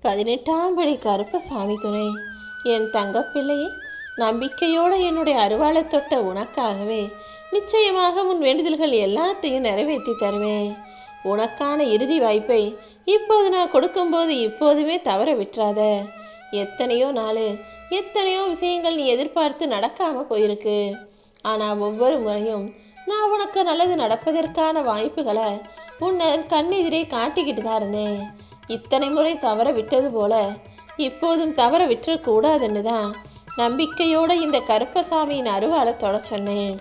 18ஆம் படி கருப்பசாமி துணை. என் தங்கப்பிள்ளையே, நம்பிக்கையோடு என்னுடைய அருவாளை தொட்ட உனக்காகவே நிச்சயமாக உன் வேண்டுதல்கள் எல்லாத்தையும் நிறைவேற்றி தருவேன். உனக்கான இறுதி வாய்ப்பை இப்போது நான் கொடுக்கும்போது இப்போதுமே தவற விட்டுறாத. எத்தனையோ நாள் எத்தனையோ விஷயங்கள் நீ எதிர்பார்த்து நடக்காம போயிருக்கு. ஆனால் ஒவ்வொரு முறையும் நான் உனக்கு நல்லது நடப்பதற்கான வாய்ப்புகளை உன்னை கண்ணெதிரே காட்டிக்கிட்டு தான் இருந்தேன். இத்தனை முறை தவற விட்டது போல இப்போதும் தவற விட்டுறக்கூடாதுன்னு தான் நம்பிக்கையோடு இந்த கருப்பசாமியின் அருவாளை தொட சொன்னேன்.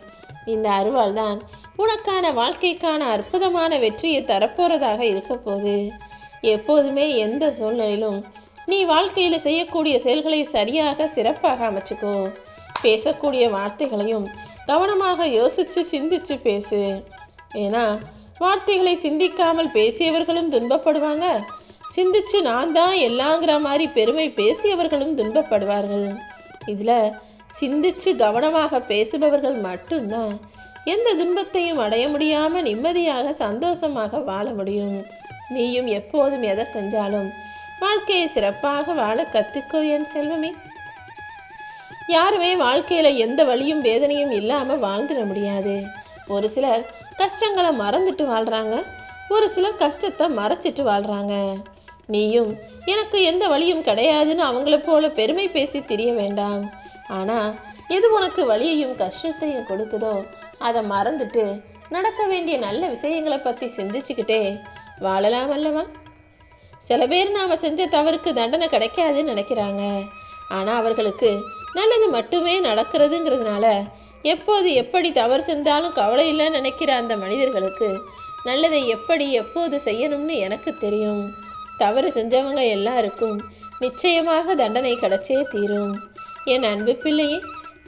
இந்த அருவாள் தான் உனக்கான வாழ்க்கைக்கான அற்புதமான வெற்றியை தரப்போறதாக இருக்க போது. எப்போதுமே எந்த சூழ்நிலையிலும் நீ வாழ்க்கையில் செய்யக்கூடிய செயல்களை சரியாக சிறப்பாக அமைச்சுக்கோ. பேசக்கூடிய வார்த்தைகளையும் கவனமாக யோசித்து சிந்திச்சு பேசு. ஏன்னா வார்த்தைகளை சிந்திக்காமல் பேசியவர்களும் துன்பப்படுவாங்க, சிந்திச்சு நான் தான் எல்லாங்கிற மாதிரி பெருமை பேசியவர்களும் துன்பப்படுவார்கள். இதில் சிந்திச்சு கவனமாக பேசுபவர்கள் மட்டும்தான் எந்த துன்பத்தையும் அடைய முடியாமல் நிம்மதியாக சந்தோஷமாக வாழ முடியும். நீயும் எப்போதும் எதை செஞ்சாலும் வாழ்க்கையை சிறப்பாக வாழ கற்றுக்கோ என் செல்வமே. யாருமே வாழ்க்கையில் எந்த வலியும் வேதனையும் இல்லாமல் வாழ்ந்துட முடியாது. ஒரு சிலர் கஷ்டங்களை மறந்துட்டு வாழ்கிறாங்க, ஒரு சிலர் கஷ்டத்தை மறைச்சிட்டு வாழ்கிறாங்க. நீயும் எனக்கு எந்த வழியும் கிடையாதுன்னு அவங்கள போல பெருமை பேசி தெரிய வேண்டாம். ஆனால் எது உனக்கு வலியையும் கஷ்டத்தையும் கொடுக்குதோ அதை மறந்துட்டு நடக்க வேண்டிய நல்ல விஷயங்களை பற்றி சிந்திச்சுக்கிட்டே வாழலாம் அல்லவா? சில பேர் நாம் செஞ்ச தவறுக்கு தண்டனை கிடைக்காதுன்னு நினைக்கிறாங்க. ஆனால் அவர்களுக்கு நல்லது மட்டுமே நடக்கிறதுங்கிறதுனால எப்போது எப்படி தவறு செஞ்சாலும் கவலை இல்லைன்னு நினைக்கிற அந்த மனிதர்களுக்கு நல்லதை எப்படி எப்போது செய்யணும்னு எனக்கு தெரியும். தவறு செஞ்சவங்க எல்லாருக்கும் நிச்சயமாக தண்டனை கிடைச்சே தீரும். என் அன்பு பிள்ளையே,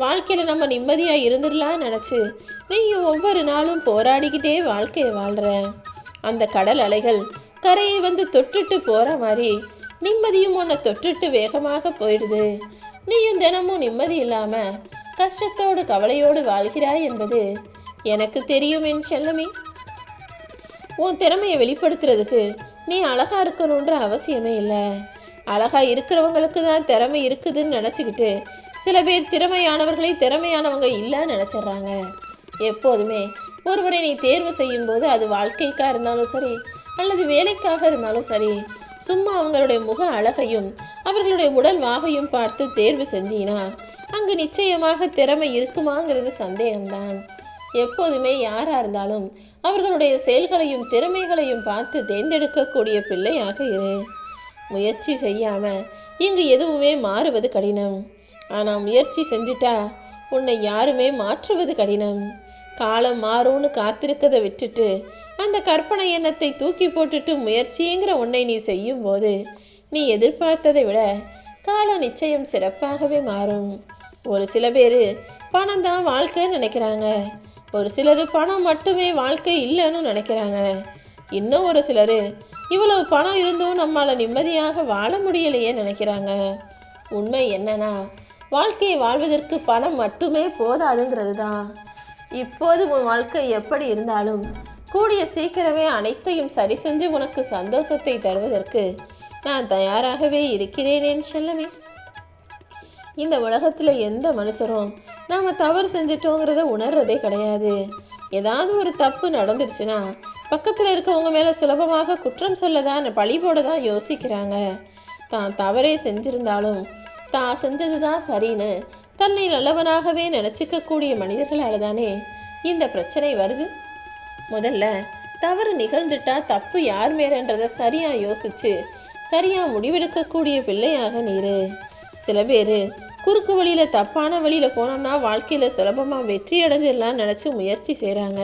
வாழ்க்கையில் நம்ம நிம்மதியாக இருந்துடலாம் நினச்சி நீயும் ஒவ்வொரு நாளும் போராடிக்கிட்டே வாழ்க்கையை வாழ்கிற. அந்த கடல் அலைகள் கரையை வந்து தொட்டுட்டு போகிற மாதிரி நிம்மதியும் உன்னை தொட்டுட்டு வேகமாக போயிடுது. நீயும் தினமும் நிம்மதி இல்லாமல் கஷ்டத்தோடு கவலையோடு வாழ்கிறாய் என்பது எனக்கு தெரியும் என் செல்லமே. உன் திறமையை வெளிப்படுத்துறதுக்கு நீ அழகா இருக்கணுன்ற அவசியமே இல்லை. அழகா இருக்கிறவங்களுக்கு தான் திறமை இருக்குதுன்னு நினச்சிக்கிட்டு சில பேர் திறமையானவர்களை திறமையானவங்க இல்லைன்னு நினச்சிட்றாங்க. எப்போதுமே ஒருவரை நீ தேர்வு செய்யும் போது அது வாழ்க்கைக்காக இருந்தாலும் சரி அல்லது வேலைக்காக இருந்தாலும் சரி, சும்மா அவங்களுடைய முக அழகையும் அவர்களுடைய உடல் வாகையும் பார்த்து தேர்வு செஞ்சீனா அங்கு நிச்சயமாக திறமை இருக்குமாங்கிறது சந்தேகம்தான். எப்போதுமே யாராக இருந்தாலும் அவர்களுடைய செயல்களையும் திறமைகளையும் பார்த்து தேர்ந்தெடுக்கக்கூடிய பிள்ளையாக இரு. முயற்சி செய்யாம இங்கு எதுவுமே மாறுவது கடினம். ஆனால் முயற்சி செஞ்சுட்டா உன்னை யாருமே மாற்றுவது கடினம். காலம் மாறும்னு காத்திருக்கதை விட்டுட்டு அந்த கற்பனை எண்ணத்தை தூக்கி போட்டுட்டு முயற்சிங்கிற உன்னை நீ செய்யும் போது நீ எதிர்பார்த்ததை விட காலம் நிச்சயம் சிறப்பாகவே மாறும். ஒரு சில பேர் பணம் தான் வாழ்க்கைன்னு நினைக்கிறாங்க, ஒரு சிலர் பணம் மட்டுமே வாழ்க்கை இல்லைன்னு நினைக்கிறாங்க, இன்னும் ஒரு சிலர் இவ்வளவு பணம் இருந்தும் நம்மளால் நிம்மதியாக வாழ முடியலையே நினைக்கிறாங்க. உண்மை என்னன்னா வாழ்க்கையை வாழ்வதற்கு பணம் மட்டுமே போதாதுங்கிறது தான். இப்போது உன் வாழ்க்கை எப்படி இருந்தாலும் கூடிய சீக்கிரமே அனைத்தையும் சரி செஞ்சு உனக்கு சந்தோஷத்தை தருவதற்கு நான் தயாராகவே இருக்கிறேன் என் செல்லமே. இந்த உலகத்தில் எந்த மனுஷரும் நாம் தவறு செஞ்சிட்டோங்கிறத உணர்றதே கிடையாது. ஏதாவது ஒரு தப்பு நடந்துடுச்சுன்னா பக்கத்தில் இருக்கவங்க மேலே சுலபமாக குற்றம் சொல்லதான் பழி போட தான் யோசிக்கிறாங்க. தான் தவறே செஞ்சிருந்தாலும் தான் செஞ்சது தான் சரின்னு தன்னை நல்லவனாகவே நினச்சிக்கக்கூடிய மனிதர்களால் தானே இந்த பிரச்சனை வருது. முதல்ல தவறு நிகழ்ந்துட்டா தப்பு யார் மேலன்றதை சரியாக யோசிச்சு சரியாக முடிவெடுக்கக்கூடிய பிள்ளையாக நீரு. சில பேர் குறுக்கு வழியில் தப்பான வழியில் போனோம்னா வாழ்க்கையில் சுலபமாக வெற்றி அடைஞ்சிடலான்னு நினச்சி முயற்சி செய்கிறாங்க.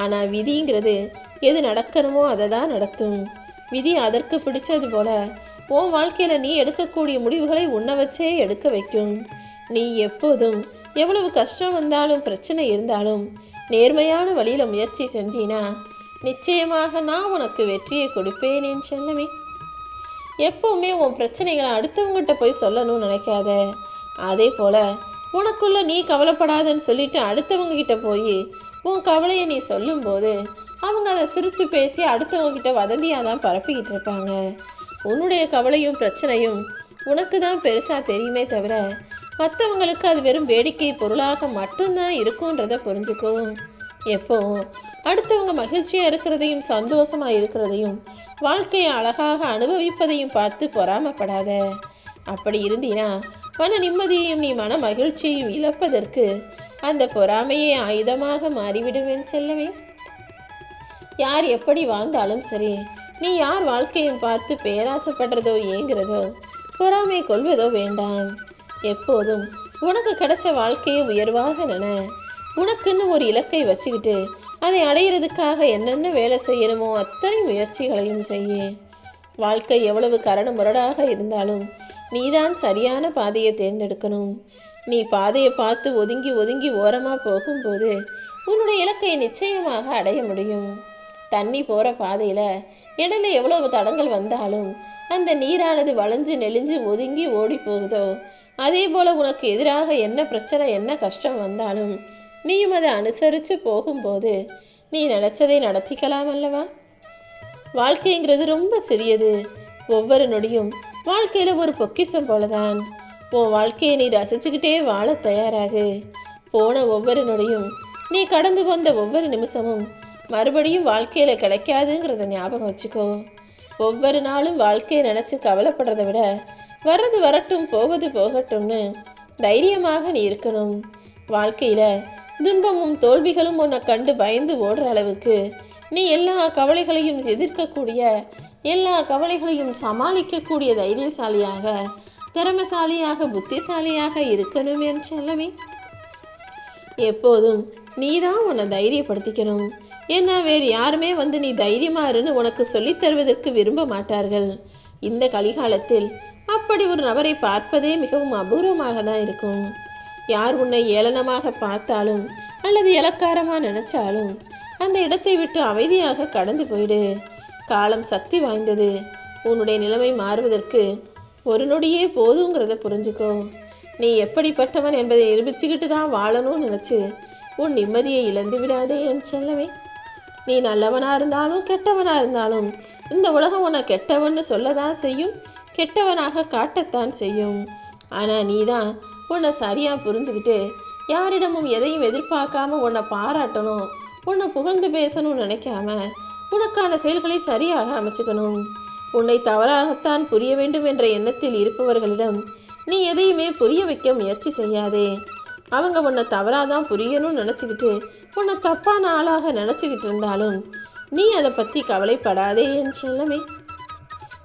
ஆனால் விதிங்கிறது எது நடக்கணுமோ அதை தான் நடத்தும். விதி அதற்கு பிடிச்சது போல உன் வாழ்க்கையில் நீ எடுக்கக்கூடிய முடிவுகளை உன்னை வச்சே எடுக்க வைக்கும். நீ எப்போதும் எவ்வளவு கஷ்டம் வந்தாலும் பிரச்சனை இருந்தாலும் நேர்மையான வழியில் முயற்சி செஞ்சினா நிச்சயமாக நான் உனக்கு வெற்றியை கொடுப்பேன் என் செல்லமே. எப்பவுமே உன் பிரச்சனைகளை அடுத்தவங்ககிட்ட போய் சொல்லணும்னு நினைக்காத. அதே போல் உனக்குள்ள நீ கவலைப்படாதன்னு சொல்லிட்டு அடுத்தவங்க கிட்ட போய் உன் கவலையை நீ சொல்லும்போது அவங்க அதை சிரித்து பேசி அடுத்தவங்க கிட்ட வதந்தியாக தான் பரப்பிக்கிட்டு இருக்காங்க. உன்னுடைய கவலையும் பிரச்சனையும் உனக்கு தான் பெருசா தெரியுமே தவிர மற்றவங்களுக்கு அது வெறும் வேடிக்கை பொருளாக மட்டும்தான் இருக்குன்றத புரிஞ்சுக்கோ. எப்போ அடுத்தவங்க மகிழ்ச்சியா இருக்கிறதையும் சந்தோஷமா இருக்கிறதையும் வாழ்க்கையை அழகாக அனுபவிப்பதையும் பார்த்து பொறாமப்படாத. அப்படி இருந்தீனா மன நிம்மதியையும் நீ மன மகிழ்ச்சியையும் இழப்பதற்கு அந்த பொறாமையே ஆயுதமாக மாறிவிடுவேன் செல்லவே. யார் எப்படி வாழ்ந்தாலும் சரி, நீ யார் வாழ்க்கையும் பார்த்து பேராசைப்படுறதோ ஏங்குறதோ பொறாமை கொள்வதோ வேண்டாம். எப்போதும் உனக்கு கிடைச்ச வாழ்க்கையை உயர்வாக நின. உனக்குன்னு ஒரு இலக்கை வச்சுக்கிட்டு அதை அடையிறதுக்காக என்னென்ன வேலை செய்யணுமோ அத்தனை முயற்சிகளையும் செய்ய. வாழ்க்கை எவ்வளவு கரடு முரடாக இருந்தாலும் நீதான் சரியான பாதையை தேர்ந்தெடுக்கணும். நீ பாதையை பார்த்து ஒதுங்கி ஒதுங்கி ஓரமாக போகும்போது உன்னுடைய இலக்கை நிச்சயமாக அடைய முடியும். தண்ணி போகிற பாதையில் இடையில எவ்வளவு தடங்கள் வந்தாலும் அந்த நீரானது வளைஞ்சு நெளிஞ்சு ஒதுங்கி ஓடி போகுதோ அதே போல் உனக்கு எதிராக என்ன பிரச்சனை என்ன கஷ்டம் வந்தாலும் நீயும் அதை அனுசரித்து போகும்போது நீ நினச்சதை நடத்திக்கலாம் அல்லவா. வாழ்க்கைங்கிறது ரொம்ப சிறியது. ஒவ்வொரு நொடியும் வாழ்க்கையில் ஒரு பொக்கிஷம் போலதான். உன் வாழ்க்கையை நீ ரசிச்சுக்கிட்டே வாழ தயாராகு. போன ஒவ்வொரு நொடியும் நீ கடந்து வந்த ஒவ்வொரு நிமிஷமும் மறுபடியும் வாழ்க்கையில் கிடைக்காதுங்கிறத ஞாபகம் வச்சுக்கோ. ஒவ்வொரு நாளும் வாழ்க்கையை நினச்சி கவலைப்படுறத விட வர்றது வரட்டும் போவது போகட்டும்னு தைரியமாக நீ இருக்கணும். வாழ்க்கையில் துன்பமும் தோல்விகளும் உன்னை கண்டு பயந்து ஓடுற அளவுக்கு நீ எல்லா கவலைகளையும் எதிர்க்கக்கூடிய எல்லா கவலைகளையும் சமாளிக்கக்கூடிய தைரியசாலியாக திறமைசாலியாக புத்திசாலியாக இருக்கணும் என் செல்லமே. எப்போதும் நீதான் உன்னை தைரியப்படுத்திக்கணும். ஏன்னா வேறு யாருமே வந்து நீ தைரியமா இருன்னு உனக்கு சொல்லித் தருவதற்கு விரும்ப மாட்டார்கள். இந்த கலிகாலத்தில் அப்படி ஒரு நபரை பார்ப்பதே மிகவும் அபூர்வமாக தான் இருக்கும். யார் உன்னை ஏளனமாக பார்த்தாலும் அல்லது இலக்காரமாக நினைச்சாலும் அந்த இடத்தை விட்டு அமைதியாக கடந்து போயிடு. காலம் சக்தி வாய்ந்தது. உன்னுடைய நிலைமை மாறுவதற்கு ஒரு நொடியே போதுங்கிறத புரிஞ்சுக்கோ. நீ எப்படிப்பட்டவன் என்பதை நிரூபிச்சுக்கிட்டு தான் வாழணும்னு நினச்சி உன் நிம்மதியை இழந்து விடாதே என் செல்லவே. நீ நல்லவனா இருந்தாலும் கெட்டவனா இருந்தாலும் இந்த உலகம் உன்னை கெட்டவன்னு சொல்லதான் செய்யும், கெட்டவனாக காட்டத்தான் செய்யும். ஆனால் நீ தான் உன்னை சரியாக புரிஞ்சுக்கிட்டு யாரிடமும் எதையும் எதிர்பார்க்காம உன்னை பாராட்டணும், உன்னை புகழ்ந்து பேசணும்னு நினைக்காம உனக்கான செயல்களை சரியாக அமைச்சுக்கணும். உன்னை தவறாகத்தான் புரிய வேண்டும் என்ற எண்ணத்தில் இருப்பவர்களிடம் நீ எதையுமே புரிய வைக்க முயற்சி செய்யாதே. அவங்க உன்னை தவறாதான் புரியணும்னு நினச்சிக்கிட்டு உன்னை தப்பான ஆளாக நினச்சிக்கிட்டு இருந்தாலும் நீ அதை பற்றி கவலைப்படாதே என் செல்லமே.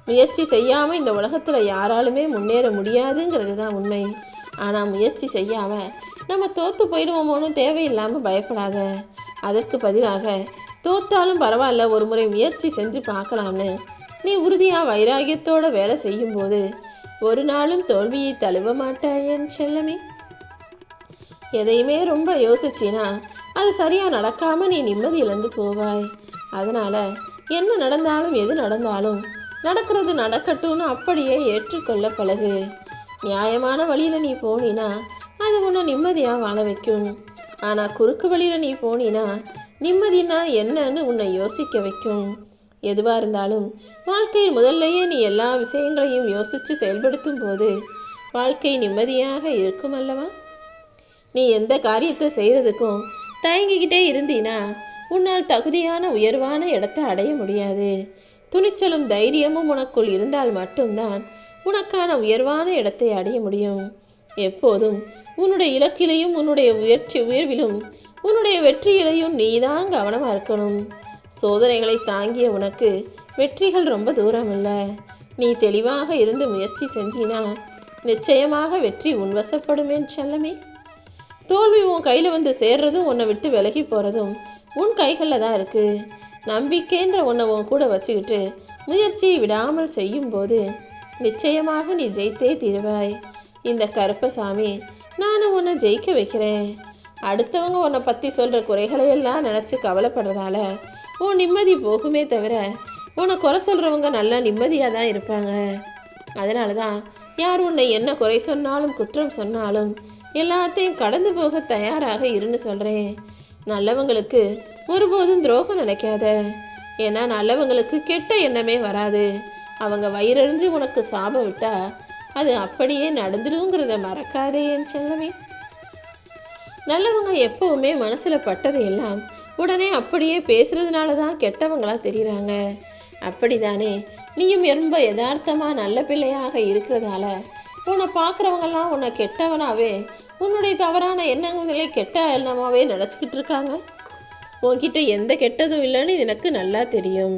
முயற்சி செய்யாமல் இந்த உலகத்தில் யாராலுமே முன்னேற முடியாதுங்கிறது தான் உண்மை. ஆனால் முயற்சி செய்யாமல் நம்ம தோற்று போயிடுவோமோன்னு தேவையில்லாமல் பயப்படாத. அதற்கு பதிலாக தோற்றாலும் பரவாயில்ல, ஒரு முறை முயற்சி செஞ்சு பார்க்கலாம்னு நீ உறுதியாக வைராகியத்தோடு வேலை செய்யும்போது ஒரு நாளும் தோல்வியை தழுவ மாட்டாய் என் செல்லமே. எதையுமே ரொம்ப யோசிச்சினா அது சரியாக நடக்காமல் நீ நிம்மதி இழந்து போவாய். அதனால் என்ன நடந்தாலும் எது நடந்தாலும் நடக்கிறது நடக்கட்டும்னு அப்படியே ஏற்றுக்கொள்ள பழகு. நியாயமான வழியில் நீ போனினா அது உன்னை நிம்மதியாக வாழ வைக்கும். ஆனால் குறுக்கு வழியில் நீ போனினா நிம்மதினா என்னன்னு உன்னை யோசிக்க வைக்கும். எதுவாக இருந்தாலும் வாழ்க்கையில் முதல்லையே நீ எல்லா விஷயங்களையும் யோசித்து செயல்படுத்தும் போது வாழ்க்கை நிம்மதியாக இருக்கும் அல்லவா. நீ எந்த காரியத்தை செய்கிறதுக்கும் தயங்கிக்கிட்டே இருந்தீனா உன்னால் தகுதியான உயர்வான இடத்தை அடைய முடியாது. துணிச்சலும் தைரியமும் உனக்குள் இருந்தால் மட்டும்தான் உனக்கான உயர்வான இடத்தை அடைய முடியும். எப்போதும் உன்னுடைய இலக்கிலையும் உன்னுடைய உயர்விலும் உன்னுடைய வெற்றியிலையும் நீதான் கவனமாக இருக்கணும். சோதனைகளை தாங்கிய உனக்கு வெற்றிகள் ரொம்ப தூரம் இல்லை. நீ தெளிவாக இருந்து முயற்சி செஞ்சினா நிச்சயமாக வெற்றி உன்வசப்படும் என் செல்லமே. தோல்வி உன் கையில் வந்து சேர்றதும் உன்னை விட்டு விலகி போகிறதும் உன் கைகளில் தான் இருக்குது. நம்பிக்கைன்ற உன்னை உன் கூட வச்சுக்கிட்டு முயற்சியை விடாமல் செய்யும்போது நிச்சயமாக நீ ஜெயித்தே தீருவாய். இந்த கருப்பசாமி நானும் உன்னை ஜெயிக்க வைக்கிறேன். அடுத்தவங்க உன்னை பற்றி சொல்கிற குறைகளையெல்லாம் நினச்சி கவலைப்படுறதால உன் நிம்மதி போகுமே தவிர உன்னை குறை சொல்கிறவங்க நல்லா நிம்மதியாக தான் இருப்பாங்க. அதனால தான் யார் உன்னை என்ன குறை சொன்னாலும் குற்றம் சொன்னாலும் எல்லாத்தையும் கடந்து போக தயாராக இருன்னு சொல்கிறேன். நல்லவங்களுக்கு ஒருபோதும் துரோகம் நினைக்காத. ஏன்னா நல்லவங்களுக்கு கெட்ட எண்ணமே வராது. அவங்க வயிறறிஞ்சு உனக்கு சாபம் விட்டா அது அப்படியே நடந்துடுங்கிறத மறக்காதே என் செல்லமே. நல்லவங்க எப்பவுமே மனசுல பட்டதையெல்லாம் உடனே அப்படியே பேசுறதுனால தான் கெட்டவங்களா தெரியுறாங்க. அப்படிதானே நீயும் ரொம்ப யதார்த்தமா நல்ல பிள்ளையாக இருக்கிறதால உன்னை பார்க்குறவங்கெல்லாம் உன்னை கெட்டவனாவே, உன்னுடைய தவறான எண்ணங்களை கெட்ட எண்ணமாவே நினச்சிக்கிட்டு இருக்காங்க. உன்கிட்ட எந்த கெட்டதும் இல்லைன்னு எனக்கு நல்லா தெரியும்.